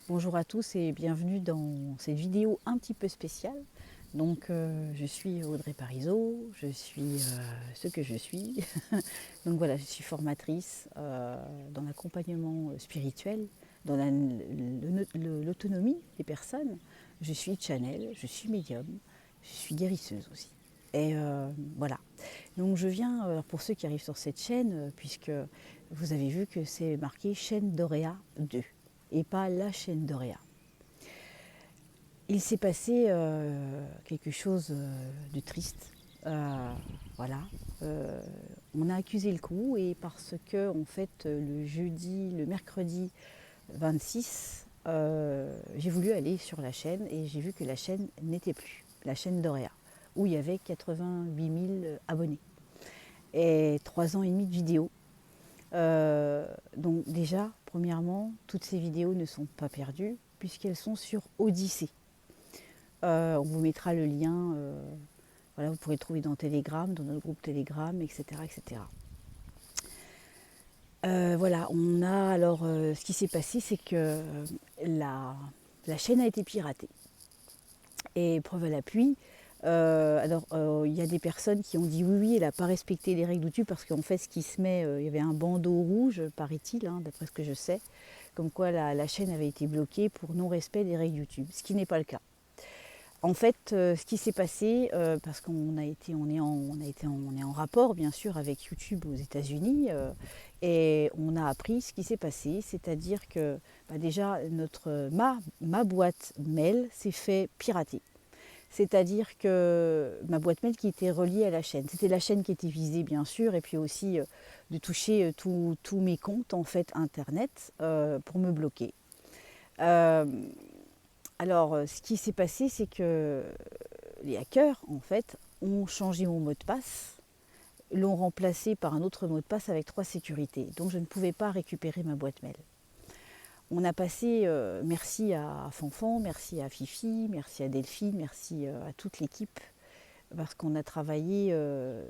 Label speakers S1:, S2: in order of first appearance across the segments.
S1: Bonjour à tous et bienvenue dans cette vidéo un petit peu spéciale. Donc je suis Audrey Parisot, je suis ce que je suis. Donc voilà, je suis formatrice dans l'accompagnement spirituel, dans l'autonomie des personnes. Je suis channel, je suis médium, je suis guérisseuse aussi. Et voilà. Donc je viens, pour ceux qui arrivent sur cette chaîne, puisque vous avez vu que c'est marqué chaîne Doréa 2 et pas la chaîne Doréa. Il s'est passé quelque chose de triste. Voilà. On a accusé le coup et parce que en fait le mercredi 26, j'ai voulu aller sur la chaîne et j'ai vu que la chaîne n'était plus, la chaîne Doréa, où il y avait 88 000 abonnés et 3 ans et demi de vidéos. Donc déjà, premièrement, toutes ces vidéos ne sont pas perdues puisqu'elles sont sur Odyssée. On vous mettra le lien, voilà, vous pourrez le trouver dans Telegram, dans notre groupe Telegram, etc. etc. Voilà, on a alors, ce qui s'est passé, c'est que la chaîne a été piratée. Et preuve à l'appui, il y a des personnes qui ont dit oui, elle n'a pas respecté les règles YouTube parce qu'en fait, ce qui se met, il y avait un bandeau rouge, paraît-il, hein, d'après ce que je sais, comme quoi la chaîne avait été bloquée pour non-respect des règles YouTube, ce qui n'est pas le cas. En fait, ce qui s'est passé, parce qu'on est en rapport bien sûr avec YouTube aux États-Unis, et on a appris ce qui s'est passé, c'est-à-dire que déjà ma boîte mail s'est fait pirater. C'est-à-dire que ma boîte mail qui était reliée à la chaîne, c'était la chaîne qui était visée bien sûr, et puis aussi de toucher tous mes comptes en fait internet pour me bloquer. Alors, ce qui s'est passé, c'est que les hackers, en fait, ont changé mon mot de passe, l'ont remplacé par un autre mot de passe avec 3 sécurités. Donc, je ne pouvais pas récupérer ma boîte mail. On a passé, merci à Fanfan, merci à Fifi, merci à Delphine, merci à toute l'équipe, parce qu'on a travaillé de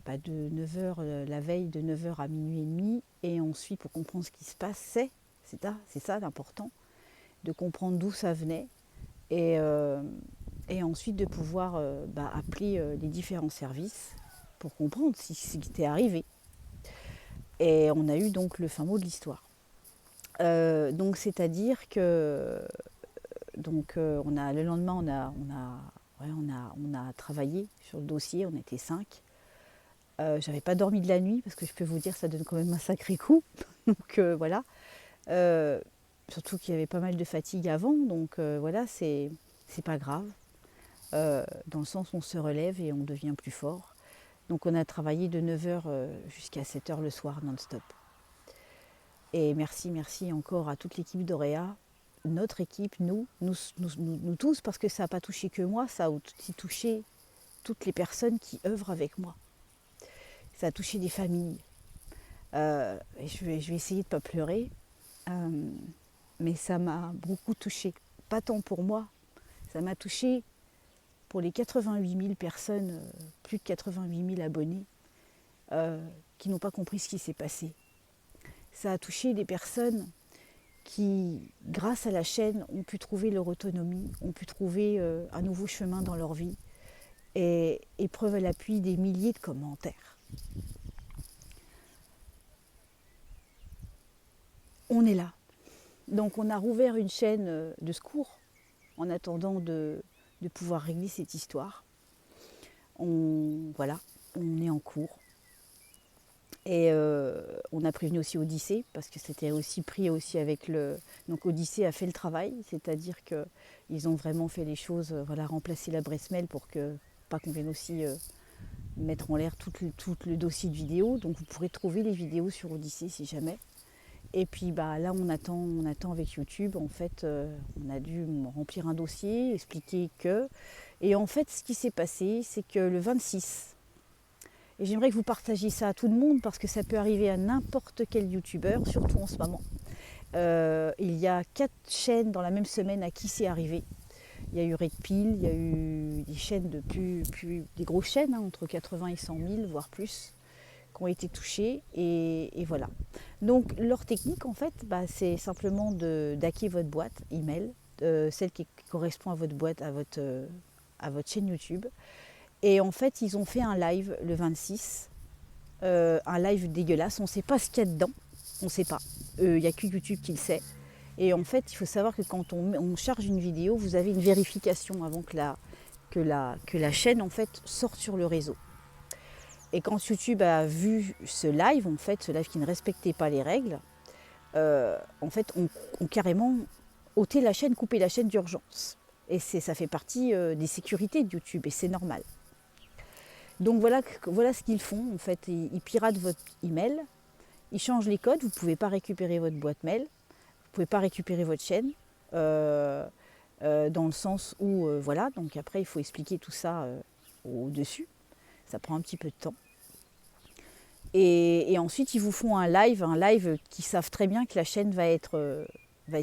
S1: 9h la veille, de 9h à minuit et demi, et ensuite, pour comprendre ce qui se passait, c'est ça l'important, de comprendre d'où ça venait, et ensuite de pouvoir appeler les différents services pour comprendre ce qui était arrivé. Et on a eu donc le fin mot de l'histoire. Donc c'est-à-dire que le lendemain on a travaillé sur le dossier, on était 5. J'avais pas dormi de la nuit parce que je peux vous dire ça donne quand même un sacré coup. Donc voilà. Surtout qu'il y avait pas mal de fatigue avant, donc voilà, c'est pas grave. Dans le sens où on se relève et on devient plus fort. Donc on a travaillé de 9h jusqu'à 7h le soir non-stop. Et merci encore à toute l'équipe d'Oréa, notre équipe, nous tous, parce que ça n'a pas touché que moi, ça a aussi touché toutes les personnes qui œuvrent avec moi. Ça a touché des familles. Et je vais essayer de ne pas pleurer, mais ça m'a beaucoup touchée. Pas tant pour moi, ça m'a touchée pour les 88 000 personnes, plus de 88 000 abonnés, qui n'ont pas compris ce qui s'est passé. Ça a touché des personnes qui, grâce à la chaîne, ont pu trouver leur autonomie, ont pu trouver un nouveau chemin dans leur vie, et preuve à l'appui des milliers de commentaires. On est là. Donc on a rouvert une chaîne de secours en attendant de pouvoir régler cette histoire. On est en cours. Et on a prévenu aussi Odyssée, parce que c'était aussi pris aussi avec le... Donc Odyssée a fait le travail, c'est-à-dire qu'ils ont vraiment fait les choses, remplacer la Bresse mail pour que pas qu'on vienne aussi mettre en l'air tout le dossier de vidéos. Donc vous pourrez trouver les vidéos sur Odyssée si jamais. Et puis là on attend avec YouTube. En fait, on a dû remplir un dossier, expliquer que... Et en fait, ce qui s'est passé, c'est que le 26... Et j'aimerais que vous partagiez ça à tout le monde parce que ça peut arriver à n'importe quel youtubeur, surtout en ce moment. Il y a 4 chaînes dans la même semaine à qui c'est arrivé. Il y a eu Red Pill, il y a eu des chaînes des grosses chaînes, entre 80 et 100 000, voire plus, qui ont été touchés et voilà. Donc leur technique en fait, c'est simplement d'hacker votre boîte email, celle qui correspond à votre boîte, à votre chaîne YouTube. Et en fait, ils ont fait un live le 26, un live dégueulasse. On ne sait pas ce qu'il y a dedans, on ne sait pas. Il n'y a que YouTube qui le sait. Et en fait, il faut savoir que quand on charge une vidéo, vous avez une vérification avant que la chaîne en fait sorte sur le réseau. Et quand YouTube a vu ce live qui ne respectait pas les règles, en fait, on carrément ôté la chaîne, coupé la chaîne d'urgence. Et ça fait partie des sécurités de YouTube et c'est normal. Donc voilà ce qu'ils font. En fait, ils piratent votre email, ils changent les codes. Vous ne pouvez pas récupérer votre boîte mail, vous ne pouvez pas récupérer votre chaîne. Dans le sens où, voilà, donc après il faut expliquer tout ça au-dessus. Ça prend un petit peu de temps. Et ensuite, ils vous font un live qui savent très bien que la chaîne va être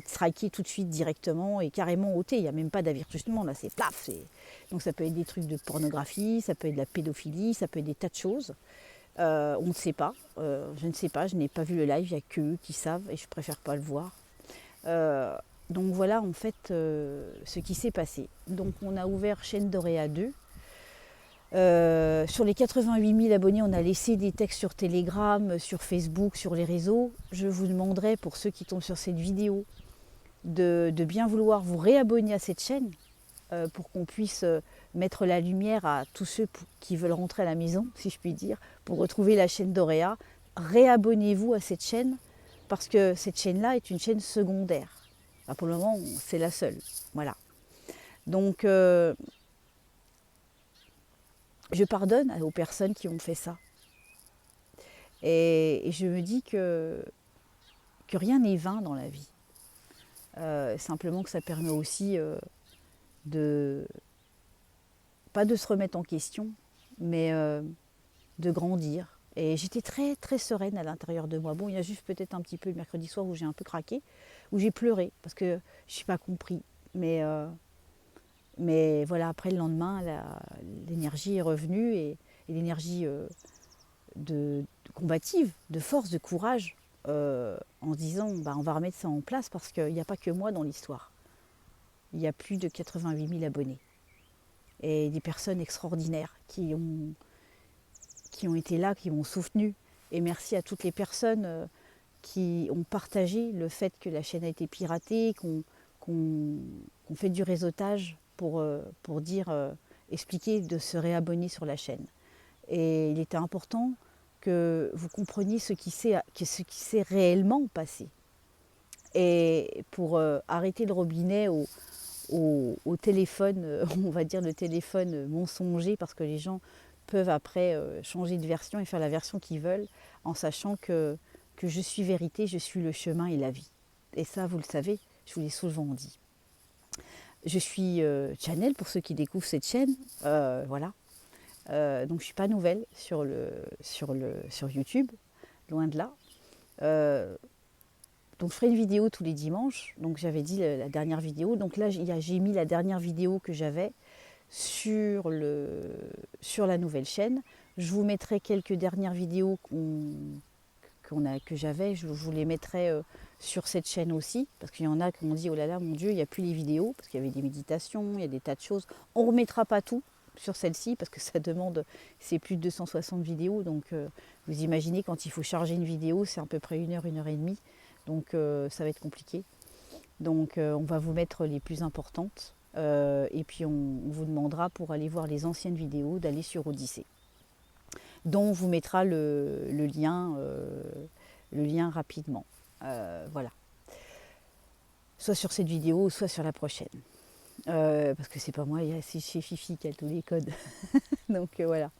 S1: strikée tout de suite directement et carrément ôtée. Il n'y a même pas d'avertissement, là c'est plaf. Donc ça peut être des trucs de pornographie, ça peut être de la pédophilie, ça peut être des tas de choses. On ne sait pas, je ne sais pas, je n'ai pas vu le live, il n'y a qu'eux qui savent et je préfère pas le voir. Donc voilà en fait ce qui s'est passé. Donc on a ouvert chaîne Doréa 2. Sur les 88 000 abonnés, on a laissé des textes sur Telegram, sur Facebook, sur les réseaux. Je vous demanderai, pour ceux qui tombent sur cette vidéo, de bien vouloir vous réabonner à cette chaîne pour qu'on puisse mettre la lumière à tous ceux qui veulent rentrer à la maison, si je puis dire, pour retrouver la chaîne Doréa. Réabonnez-vous à cette chaîne parce que cette chaîne-là est une chaîne secondaire. Enfin, pour le moment, c'est la seule. Voilà. Donc, je pardonne aux personnes qui ont fait ça. Et je me dis que rien n'est vain dans la vie. Simplement que ça permet aussi pas de se remettre en question, mais de grandir. Et j'étais très très sereine à l'intérieur de moi. Bon, il y a juste peut-être un petit peu le mercredi soir où j'ai un peu craqué, où j'ai pleuré parce que je n'ai pas compris. Mais voilà, après le lendemain, l'énergie est revenue et l'énergie de combative, de force, de courage, en se disant on va remettre ça en place parce qu'il n'y a pas que moi dans l'histoire. Il y a plus de 88 000 abonnés et des personnes extraordinaires qui ont été là, qui m'ont soutenu. Et merci à toutes les personnes qui ont partagé le fait que la chaîne a été piratée, qu'on fait du réseautage pour expliquer de se réabonner sur la chaîne. Et il était important que vous compreniez ce qui s'est réellement passé. Et pour arrêter le robinet au téléphone, on va dire le téléphone mensonger, parce que les gens peuvent après changer de version et faire la version qu'ils veulent, en sachant que je suis vérité, je suis le chemin et la vie. Et ça, vous le savez, je vous l'ai souvent dit. Je suis Channel pour ceux qui découvrent cette chaîne, voilà. Donc je ne suis pas nouvelle sur YouTube, loin de là. Donc je ferai une vidéo tous les dimanches. Donc j'avais dit la dernière vidéo. Donc là j'ai mis la dernière vidéo que j'avais sur la nouvelle chaîne. Je vous mettrai quelques dernières vidéos que j'avais. Je vous les mettrai sur cette chaîne aussi, parce qu'il y en a qui m'ont dit oh là là mon Dieu, il n'y a plus les vidéos, parce qu'il y avait des méditations, il y a des tas de choses. On ne remettra pas tout sur celle-ci parce que ça demande, c'est plus de 260 vidéos, donc vous imaginez quand il faut charger une vidéo, c'est à peu près 1 heure, 1 heure et demie, donc ça va être compliqué. Donc on va vous mettre les plus importantes et puis on vous demandera pour aller voir les anciennes vidéos d'aller sur Odyssée, dont on vous mettra le lien rapidement. Voilà. Soit sur cette vidéo, soit sur la prochaine. Parce que c'est pas moi, c'est chez Fifi qui a tous les codes. Donc voilà,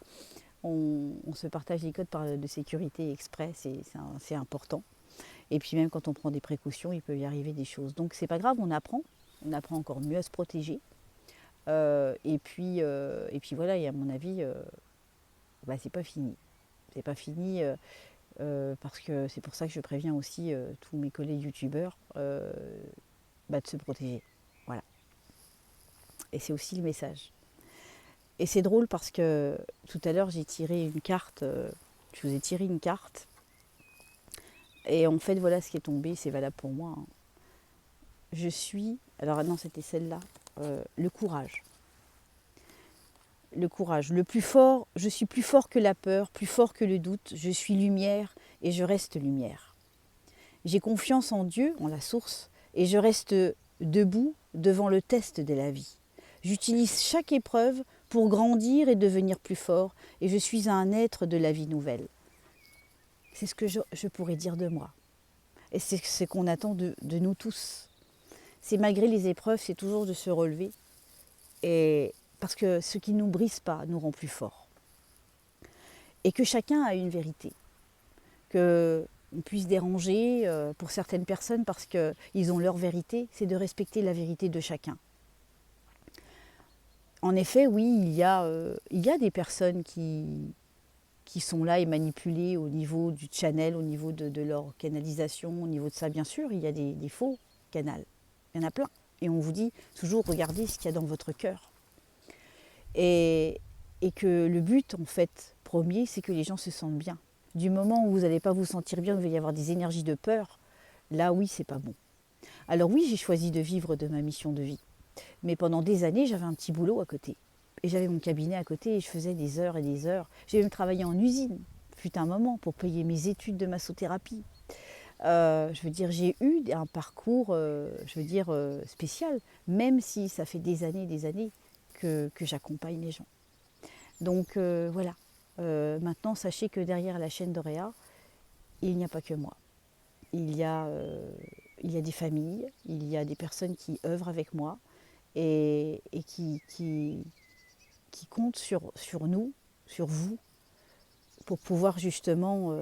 S1: on se partage les codes de sécurité exprès, c'est important. Et puis même quand on prend des précautions, il peut y arriver des choses. Donc c'est pas grave, on apprend encore mieux à se protéger. Et puis voilà, et à mon avis, c'est pas fini. C'est pas fini parce que c'est pour ça que je préviens aussi tous mes collègues youtubeurs de se protéger. Voilà. Et c'est aussi le message. Et c'est drôle parce que tout à l'heure j'ai tiré une carte Je vous ai tiré une carte. Et en fait, voilà ce qui est tombé, c'est valable pour moi. Hein. Je suis, alors non, c'était celle-là, le courage. Le courage, le plus fort, je suis plus fort que la peur, plus fort que le doute, je suis lumière et je reste lumière. J'ai confiance en Dieu, en la source, et je reste debout devant le test de la vie. J'utilise chaque épreuve pour grandir et devenir plus fort, et je suis un être de la vie nouvelle. C'est ce que je pourrais dire de moi. Et c'est ce qu'on attend de nous tous. C'est malgré les épreuves, c'est toujours de se relever. Et parce que ce qui ne nous brise pas nous rend plus forts. Et que chacun a une vérité. Qu'on puisse déranger pour certaines personnes parce qu'ils ont leur vérité, c'est de respecter la vérité de chacun. En effet, oui, il y a des personnes qui sont là et manipulées au niveau du channel, au niveau de leur canalisation, au niveau de ça, bien sûr, il y a des faux canaux. Il y en a plein. Et on vous dit toujours, regardez ce qu'il y a dans votre cœur. Et que le but, en fait, premier, c'est que les gens se sentent bien. Du moment où vous n'allez pas vous sentir bien, il va y avoir des énergies de peur, là, oui, c'est pas bon. Alors oui, j'ai choisi de vivre de ma mission de vie. Mais pendant des années, j'avais un petit boulot à côté. Et j'avais mon cabinet à côté et je faisais des heures et des heures. J'ai même travaillé en usine, fut un moment, pour payer mes études de massothérapie. Je veux dire, j'ai eu un parcours, spécial, même si ça fait des années que j'accompagne les gens. Donc voilà. Maintenant, sachez que derrière la chaîne d'Auréa, il n'y a pas que moi. Il y a des familles, il y a des personnes qui œuvrent avec moi et qui comptent sur nous, sur vous, pour pouvoir justement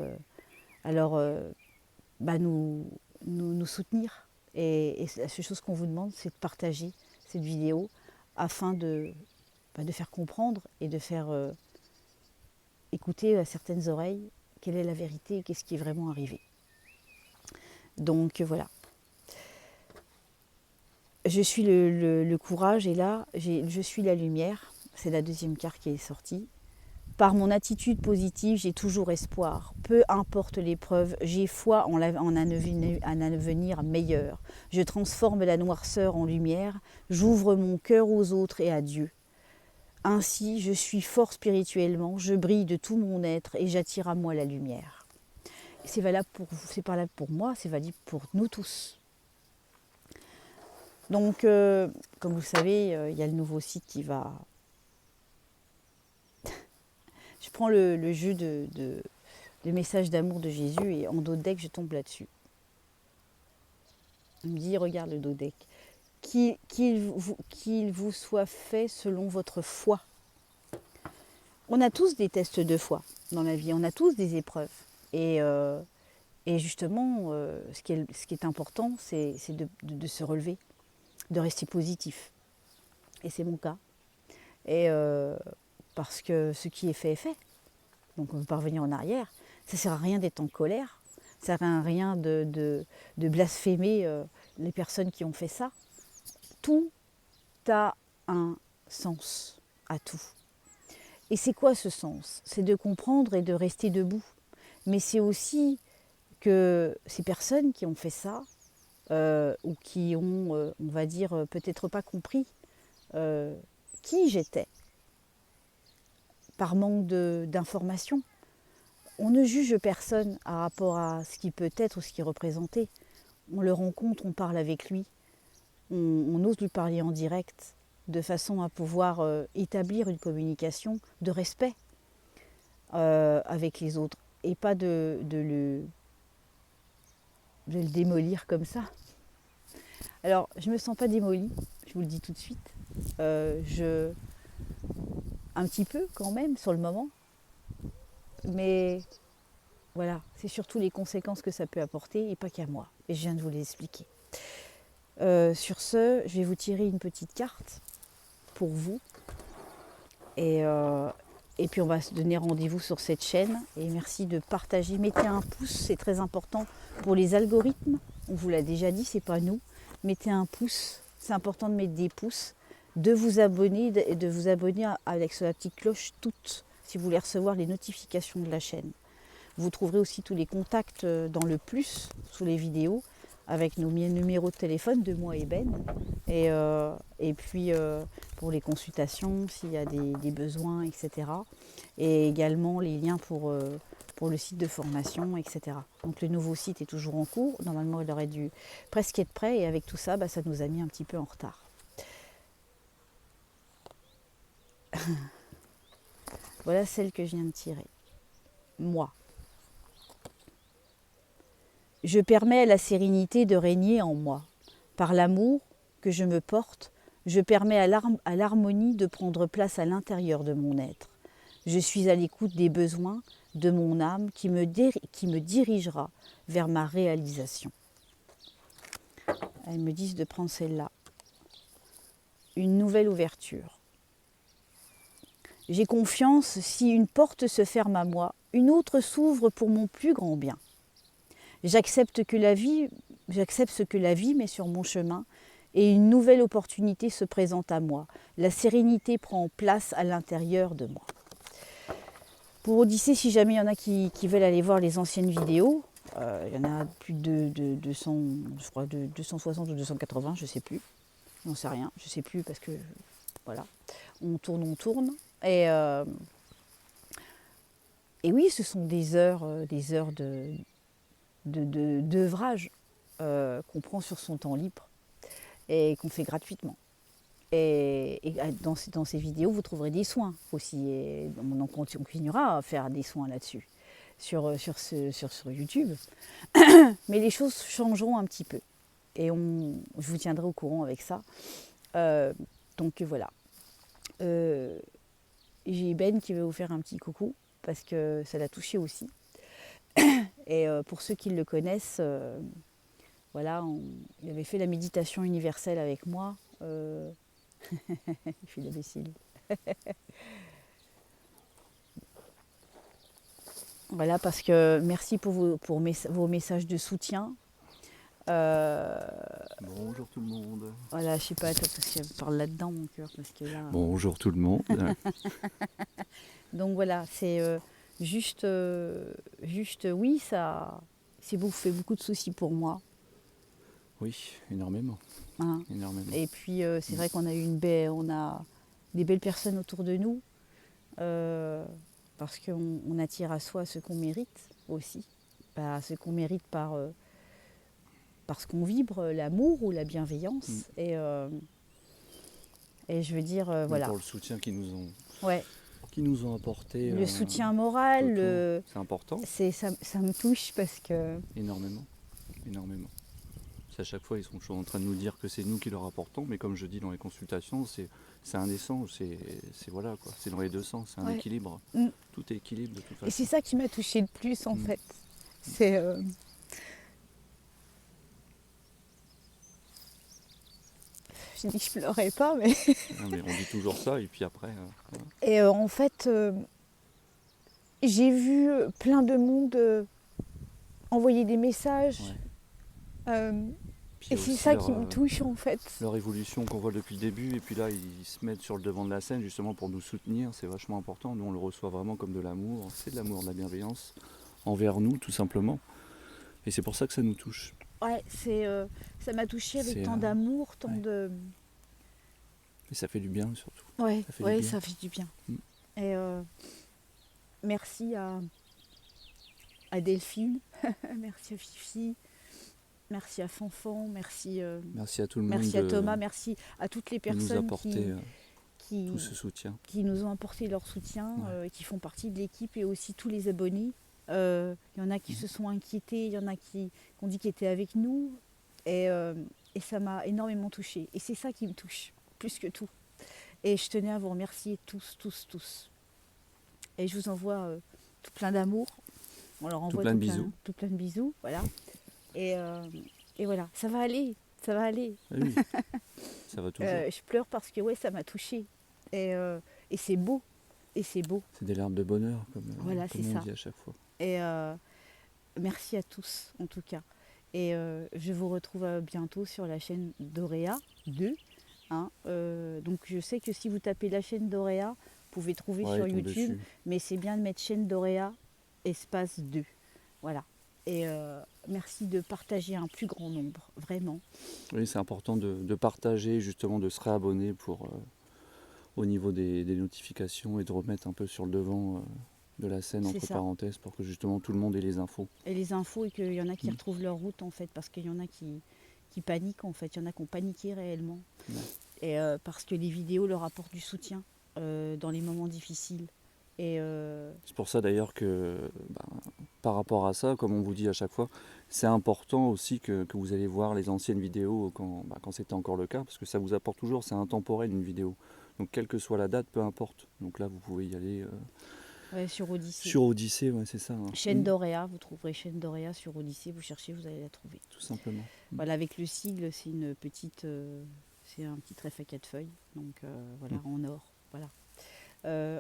S1: nous soutenir. Et la seule chose qu'on vous demande, c'est de partager cette vidéo afin de faire comprendre et de faire écouter à certaines oreilles quelle est la vérité et qu'est-ce qui est vraiment arrivé. Donc voilà. Je suis le courage et là, je suis la lumière. C'est la deuxième carte qui est sortie. Par mon attitude positive, j'ai toujours espoir. Peu importe l'épreuve, j'ai foi en un avenir meilleur. Je transforme la noirceur en lumière. J'ouvre mon cœur aux autres et à Dieu. Ainsi, je suis fort spirituellement, je brille de tout mon être et j'attire à moi la lumière. C'est valable pour vous, c'est valable pour moi, c'est valable pour nous tous. Donc, comme vous le savez, il y a le nouveau site qui va... Je prends le jeu de message d'amour de Jésus et en dodeck, je tombe là-dessus. Il me dit, regarde le dodeck. Qu'il vous soit fait selon votre foi. On a tous des tests de foi dans la vie, on a tous des épreuves. Et justement, ce qui est important, c'est de se relever, de rester positif. Et c'est mon cas. Et parce que ce qui est fait est fait. Donc on ne peut pas revenir en arrière. Ça ne sert à rien d'être en colère. Ça ne sert à rien de blasphémer les personnes qui ont fait ça. Tout a un sens à tout. Et c'est quoi ce sens? C'est de comprendre et de rester debout. Mais c'est aussi que ces personnes qui ont fait ça, ou qui ont, on va dire, peut-être pas compris qui j'étais, par manque d'informations. On ne juge personne par rapport à ce qui peut être ou ce qui est représenté. On le rencontre, on parle avec lui, on ose lui parler en direct, de façon à pouvoir établir une communication de respect avec les autres et pas de le démolir comme ça. Alors, je ne me sens pas démolie, je vous le dis tout de suite. Un petit peu quand même sur le moment, mais voilà, c'est surtout les conséquences que ça peut apporter et pas qu'à moi. Et je viens de vous les expliquer. Sur ce, je vais vous tirer une petite carte pour vous. Et puis on va se donner rendez-vous sur cette chaîne. Et merci de partager. Mettez un pouce, c'est très important pour les algorithmes. On vous l'a déjà dit, c'est pas nous. Mettez un pouce, c'est important de mettre des pouces. De vous abonner et de vous abonner avec la petite cloche toute, si vous voulez recevoir les notifications de la chaîne. Vous trouverez aussi tous les contacts dans le plus, sous les vidéos, avec nos numéros de téléphone de moi et Ben. Et puis pour les consultations, s'il y a des besoins, etc. Et également les liens pour le site de formation, etc. Donc le nouveau site est toujours en cours. Normalement, il aurait dû presque être prêt. Et avec tout ça, ça nous a mis un petit peu en retard. Voilà celle que je viens de tirer. Moi. Je permets à la sérénité de régner en moi. Par l'amour que je me porte, je permets à l'harmonie de prendre place à l'intérieur de mon être. Je suis à l'écoute des besoins de mon âme qui me dirigera vers ma réalisation. Elles me disent de prendre celle-là. Une nouvelle ouverture. J'ai confiance, si une porte se ferme à moi, une autre s'ouvre pour mon plus grand bien. J'accepte ce que la vie met sur mon chemin et une nouvelle opportunité se présente à moi. La sérénité prend place à l'intérieur de moi. Pour Odyssée, si jamais il y en a qui veulent aller voir les anciennes vidéos, il y en a plus de 200, je crois de 260 ou 280, je ne sais plus. J'en sais rien, je ne sais plus parce que voilà, on tourne. Et oui, ce sont des heures d'œuvrage qu'on prend sur son temps libre et qu'on fait gratuitement. Et dans ces vidéos, vous trouverez des soins aussi. Et on continuera à faire des soins là-dessus, sur YouTube. Mais les choses changeront un petit peu. Et je vous tiendrai au courant avec ça. Donc voilà. J'ai Ben qui veut vous faire un petit coucou, parce que ça l'a touché aussi. Et pour ceux qui le connaissent, voilà, il avait fait la méditation universelle avec moi. Il fait l'imbécile. Voilà, parce que merci pour vos messages de soutien.
S2: Bonjour tout le monde.
S1: Voilà, je sais pas, toi, parce qu'elle parle là-dedans, mon cœur, parce que là...
S2: Bonjour tout le monde.
S1: Donc voilà, c'est juste, oui, ça fait beaucoup de soucis pour moi.
S2: Oui, énormément.
S1: Hein.
S2: Énormément.
S1: Et puis c'est vrai qu'on a on a des belles personnes autour de nous, parce qu'on attire à soi ce qu'on mérite aussi, ce qu'on mérite parce qu'on vibre l'amour ou la bienveillance. Et je veux dire, voilà.
S2: Pour le soutien qu'ils nous ont,
S1: ouais.
S2: Qu'ils nous ont apporté.
S1: Le soutien moral,
S2: c'est important.
S1: Ça me touche parce que...
S2: Énormément. À chaque fois, ils sont toujours en train de nous dire que c'est nous qui leur apportons, mais comme je dis dans les consultations, c'est indécent, c'est voilà quoi, c'est dans les deux sens, c'est un équilibre. Tout est équilibre de toute façon.
S1: Et c'est ça qui m'a touchée le plus en fait. C'est je dis que je pleurais pas, mais...
S2: Non, mais on dit toujours ça, et puis après...
S1: voilà. Et en fait, j'ai vu plein de monde envoyer des messages. Et c'est ça qui me touche en fait.
S2: Leur évolution qu'on voit depuis le début, et puis là ils se mettent sur le devant de la scène justement pour nous soutenir, c'est vachement important. Nous on le reçoit vraiment comme de l'amour, c'est de l'amour, de la bienveillance envers nous tout simplement. Et c'est pour ça que ça nous touche.
S1: Ouais, ça m'a touchée avec tant d'amour, tant de...
S2: Et ça fait du bien surtout.
S1: Ouais, ça fait du bien. Et merci à Delphine, merci à Fifi, merci à Fanfan, merci
S2: à tout le monde.
S1: Merci à Thomas, merci à toutes les personnes
S2: qui tout ce soutien.
S1: Qui nous ont apporté leur soutien, qui font partie de l'équipe, et aussi tous les abonnés. Il y en a qui se sont inquiétés, il y en a qui ont dit qu'ils étaient avec nous. Et ça m'a énormément touchée. Et c'est ça qui me touche, plus que tout. Et je tenais à vous remercier tous. Et je vous envoie tout plein d'amour. On leur envoie tout plein de bisous. Voilà. Et voilà, ça va aller.
S2: Ah oui, ça va toujours.
S1: Je pleure parce que ça m'a touchée. Et c'est beau. C'est
S2: des larmes de bonheur, comme on dit à chaque fois.
S1: Et merci à tous, en tout cas. Et je vous retrouve bientôt sur la chaîne Doréa 2. Donc je sais que si vous tapez la chaîne Doréa, vous pouvez trouver sur YouTube. Mais c'est bien de mettre chaîne Doréa espace 2. Voilà. Et merci de partager un plus grand nombre, vraiment.
S2: Oui, c'est important de partager, justement, de se réabonner pour, au niveau des notifications et de remettre un peu sur le devant de la scène,
S1: C'est
S2: entre
S1: ça.
S2: parenthèses, pour que justement tout le monde ait les infos.
S1: Et les infos, et qu'il y en a qui
S2: Mm.
S1: retrouvent leur route, en fait, parce qu'il y en a qui paniquent, en fait. Il y en a qui ont paniqué réellement.
S2: Ouais.
S1: Et parce que les vidéos leur apportent du soutien dans les moments difficiles. Et
S2: C'est pour ça d'ailleurs que par rapport à ça, comme on vous dit à chaque fois, c'est important aussi que vous allez voir les anciennes vidéos quand c'était encore le cas, parce que ça vous apporte toujours, c'est intemporel une vidéo. Donc quelle que soit la date, peu importe. Donc là vous pouvez y aller
S1: ouais, sur Odyssée.
S2: sur Odyssée, ouais, c'est ça. Hein.
S1: Chaîne d'Oréa, vous trouverez Chaîne d'Oréa sur Odyssée, vous cherchez, vous allez la trouver.
S2: Tout simplement.
S1: Voilà, avec le sigle, c'est une petite, c'est un petit trèfle à 4 feuilles, donc voilà, en or. Voilà.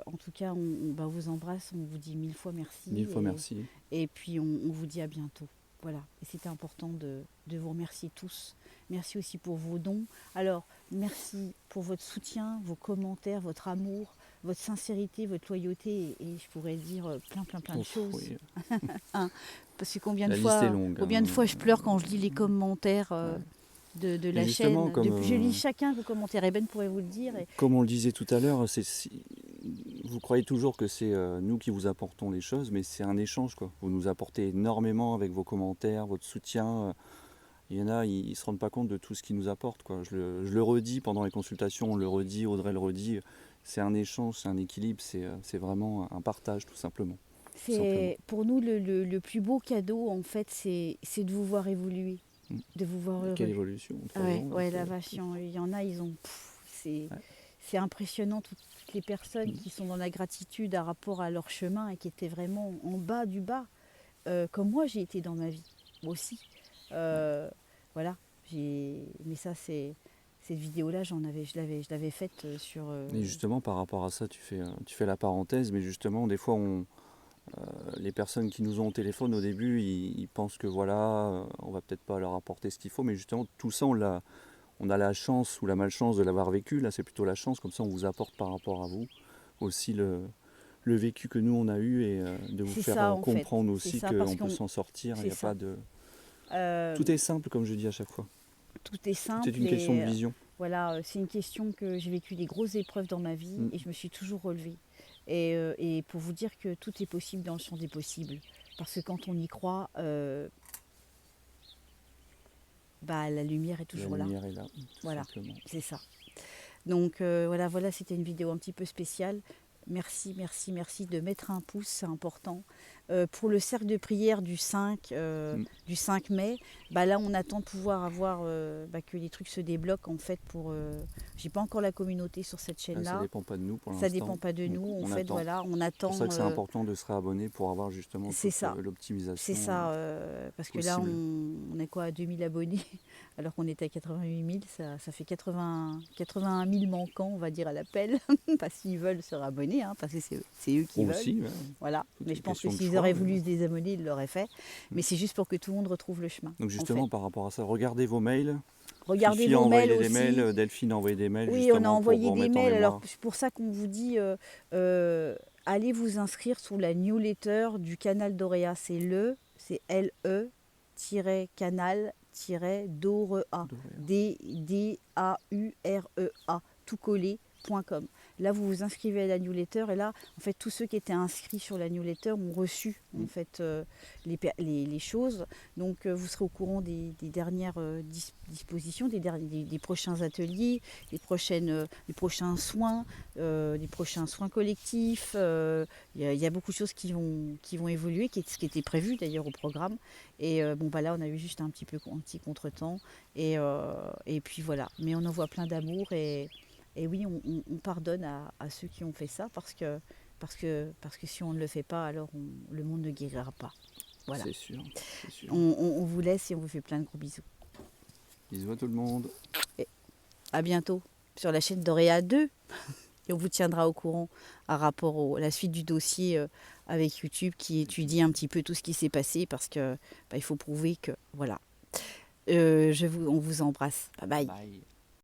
S1: En tout cas, on vous embrasse, on vous dit 1000 fois merci.
S2: 1000 fois merci.
S1: Et puis on vous dit à bientôt. Voilà. Et c'était important de vous remercier tous. Merci aussi pour vos dons. Alors, merci pour votre soutien, vos commentaires, votre amour, votre sincérité, votre loyauté. Et je pourrais dire plein de choses.
S2: Oui.
S1: Hein, parce que combien
S2: La
S1: de
S2: liste
S1: fois,
S2: est longue.
S1: combien de fois je pleure quand je lis les commentaires de la
S2: justement,
S1: chaîne. Je lis chacun vos commentaires. Eben pourrait vous le dire.
S2: Comme on le disait tout à l'heure, vous croyez toujours que c'est nous qui vous apportons les choses, mais c'est un échange, quoi. Vous nous apportez énormément avec vos commentaires, votre soutien. Il y en a, ils ne se rendent pas compte de tout ce qu'ils nous apportent, quoi. Je le redis pendant les consultations, on le redit, Audrey le redit. C'est un échange, c'est un équilibre, c'est vraiment un partage, tout simplement.
S1: C'est pour nous le plus beau cadeau, en fait, c'est de vous voir évoluer, de vous voir heureux.
S2: Quelle évolution en 3 ans,
S1: Ouais, la vache, il y en a, ils ont... C'est impressionnant, toutes les personnes qui sont dans la gratitude à rapport à leur chemin et qui étaient vraiment en bas du bas, comme moi j'ai été dans ma vie, moi aussi. Voilà, mais ça c'est... Cette vidéo-là, je l'avais faite sur...
S2: Et justement, par rapport à ça, tu fais la parenthèse, mais justement, des fois, les personnes qui nous ont au téléphone au début, ils pensent que voilà, on va peut-être pas leur apporter ce qu'il faut, mais justement, tout ça, on a la chance ou la malchance de l'avoir vécu. Là, c'est plutôt la chance, comme ça, on vous apporte par rapport à vous aussi le vécu que nous, on a eu et de vous faire comprendre aussi qu'on peut s'en sortir. Il n'y a pas de... Tout est simple, comme je dis à chaque fois.
S1: Tout est simple.
S2: C'est une question de vision.
S1: Voilà, c'est une question que j'ai vécu des grosses épreuves dans ma vie et je me suis toujours relevée. Et pour vous dire que tout est possible dans le champ des possibles. Parce que quand on y croit, la lumière est toujours là.
S2: La lumière est là,
S1: voilà,
S2: simplement.
S1: C'est ça. Donc voilà, c'était une vidéo un petit peu spéciale. Merci de mettre un pouce, c'est important. Pour le cercle de prière du 5 mai, là on attend de pouvoir avoir que les trucs se débloquent en fait pour. J'ai pas encore la communauté sur cette chaîne-là.
S2: Ça dépend pas de nous pour l'instant.
S1: Ça dépend pas de nous. En fait, voilà, on attend.
S2: C'est pour ça que c'est important de se réabonner pour avoir justement l'optimisation.
S1: C'est ça, parce que là on est quoi à 2000 abonnés alors qu'on était à 88 000. Ça fait 81 000 manquants, on va dire, à l'appel, parce qu'ils veulent se réabonner, parce que c'est eux qui veulent.
S2: Aussi, ouais.
S1: Voilà. Mais je pense que s'ils auraient voulu se désabonner, ils l'auraient fait. Mais c'est juste pour que tout le monde retrouve le chemin.
S2: Donc justement, par rapport à ça, regardez vos mails.
S1: Regardez vos mails aussi.
S2: Delphine a envoyé des mails.
S1: Oui, on a envoyé des mails. Alors c'est pour ça qu'on vous dit, allez vous inscrire sur la newsletter du canal d'Oréa. C'est LE-canal-d'Oréa. DAUREA. Tout collé.com. Là, vous vous inscrivez à la newsletter et là, en fait, tous ceux qui étaient inscrits sur la newsletter ont reçu en fait les choses. Donc, vous serez au courant des dernières dispositions, des prochains ateliers, des prochains soins, des prochains soins collectifs. Il y a beaucoup de choses qui vont évoluer, ce qui était prévu d'ailleurs au programme. Et là, on a eu juste un petit contretemps. Et puis voilà. Mais on envoie plein d'amour et oui, on pardonne à ceux qui ont fait ça parce que si on ne le fait pas, alors le monde ne guérira pas. Voilà.
S2: C'est sûr.
S1: On vous laisse et on vous fait plein de gros bisous.
S2: Bisous à tout le monde.
S1: Et à bientôt sur la chaîne d'Oréa 2. Et on vous tiendra au courant à rapport à la suite du dossier avec YouTube qui étudie un petit peu tout ce qui s'est passé parce que il faut prouver que voilà. On vous embrasse. Bye bye.